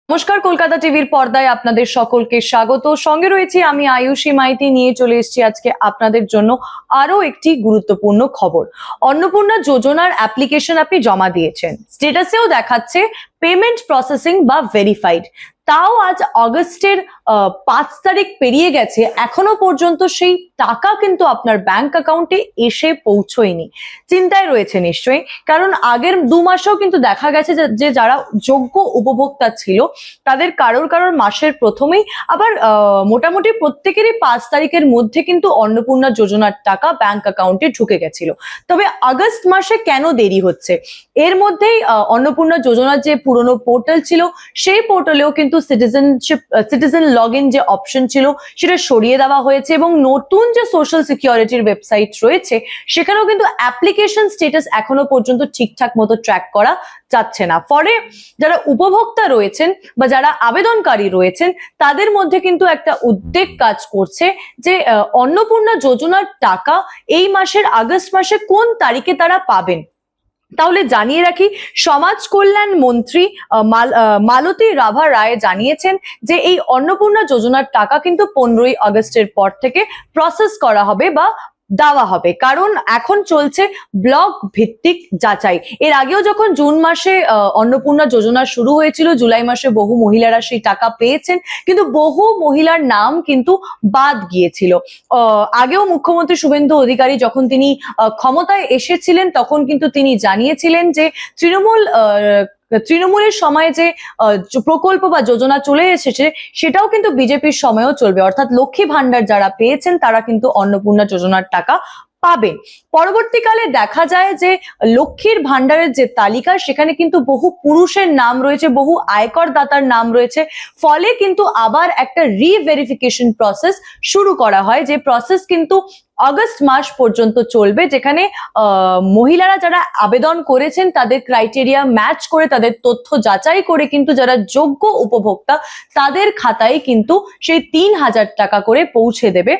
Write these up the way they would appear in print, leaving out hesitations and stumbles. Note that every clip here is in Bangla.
নমস্কার, কলকাতা টিভির পর্দায় আপনাদের সকলকে স্বাগত। সঙ্গে রয়েছি আমি আয়ুষী মাইতি। নিয়ে চলে এসেছি আজকে আপনাদের জন্য আরো একটি গুরুত্বপূর্ণ খবর। অন্নপূর্ণা যোজনার অ্যাপ্লিকেশন আপনি জমা দিয়েছেন, স্ট্যাটাসেও দেখাচ্ছে পেমেন্ট প্রসেসিং বা ভেরিফাইড। তাও আজ অগস্টের 5 তারিখ পেরিয়ে গেছে, এখনো পর্যন্ত সেই টাকা কিন্তু আপনার ব্যাংক অ্যাকাউন্টে এসে পৌঁছয়নি। চিন্তায় রয়েছে নিশ্চয়ই, কারণ আগের 2 মাসেও কিন্তু দেখা গেছে যে যারা যোগ্য উপভোক্তা ছিল তাদের কারোর মাসের প্রথমেই আবার মোটামুটি প্রত্যেকেরই 5 তারিখের মধ্যে কিন্তু অন্নপূর্ণা যোজনার টাকা ব্যাংক অ্যাকাউন্টে ঢুকে গেছিল। তবে আগস্ট মাসে কেন দেরি হচ্ছে? এর মধ্যেই অন্নপূর্ণা যোজনার যে পুরনো পোর্টাল ছিল সেই পোর্টালেও কিন্তু সিটিজেন লগ ইন যে অপশন ছিল সেটা সরিয়ে দেওয়া হয়েছে, এবং নতুন যে সোশ্যাল সিকিউরিটির ওয়েবসাইট রয়েছে সেখানেও কিন্তু অ্যাপ্লিকেশন স্ট্যাটাস এখনো পর্যন্ত ঠিকঠাক মতো ট্র্যাক করা যাচ্ছে না। ফলে যারা উপভোক্তা রয়েছেন বা যারা আবেদনকারী রয়েছেন তাদের মধ্যে কিন্তু একটা উদ্বেগ কাজ করছে যে অন্নপূর্ণা যোজনার টাকা এই মাসের আগস্ট মাসে কোন তারিখে তারা পাবেন। তাহলে জানিয়ে রাখি, সমাজ কল্যাণ মন্ত্রী মালতী রাভা রায় জানিয়েছেন যে এই অন্নপূর্ণা যোজনার টাকা কিন্তু 15ই আগস্টের পর থেকে প্রসেস করা হবে বা দেওয়া হবে, কারণ এখন চলছে ব্লক ভিত্তিক যাচাই। এর আগেও যখন জুন মাসে অন্নপূর্ণা যোজনা শুরু হয়েছিল, জুলাই মাসে বহু মহিলারা সেই টাকা পেয়েছেন, কিন্তু বহু মহিলার নাম কিন্তু বাদ গিয়েছিল। আগেও মুখ্যমন্ত্রী শুভেন্দু অধিকারী যখন তিনি ক্ষমতায় এসেছিলেন তখন কিন্তু তিনি জানিয়েছিলেন যে তৃণমূলের সময় যে প্রকল্প বা যোজনা চলে এসেছে সেটাও কিন্তু বিজেপির সময়েও চলবে, অর্থাৎ লক্ষ্মী ভান্ডার যারা পেয়েছেন তারা কিন্তু অন্নপূর্ণা যোজনার টাকা পাবে। পরবর্তীকালে দেখা যায় যে লক্ষ্মীর ভান্ডারের যে তালিকা সেখানে কিন্তু বহু পুরুষের নাম রয়েছে, বহু আয়কর দাতার নাম রয়েছে। ফলে কিন্তু আবার একটা রিভেরিফিকেশন প্রসেস শুরু করা হয়, যে প্রসেস কিন্তু আগস্ট মাস পর্যন্ত চলবে, যেখানে মহিলারা যারা আবেদন করেছেন তাদের ক্রাইটেরিয়া ম্যাচ করে, তাদের তথ্য যাচাই করে কিন্তু যারা যোগ্য উপভোক্তা তাদের খাতায় কিন্তু সেই 3000 টাকা করে পৌঁছে দেবে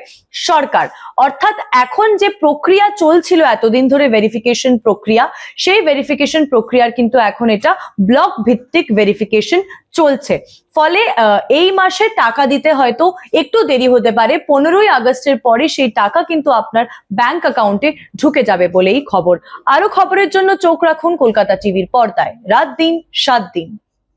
সরকার। অর্থাৎ এখন যে প্রক্রিয়া চলছিল এতদিন ধরে ভেরিফিকেশন প্রক্রিয়া, সেই ভেরিফিকেশন প্রক্রিয়ার কিন্তু এখন এটা ব্লক ভিত্তিক ভেরিফিকেশন চলছে। ফলে এই মাসে টাকা দিতে হয়তো একটু দেরি হতে পারে, 15ই আগস্টের পরে সেই টাকা কিন্তু আপনার ব্যাংক অ্যাকাউন্টে ঢুকে যাবে বলেই খবর। আরো খবরের জন্য চোখ রাখুন কলকাতা টিভির পর্দায়। রাত দিন 7 দিন।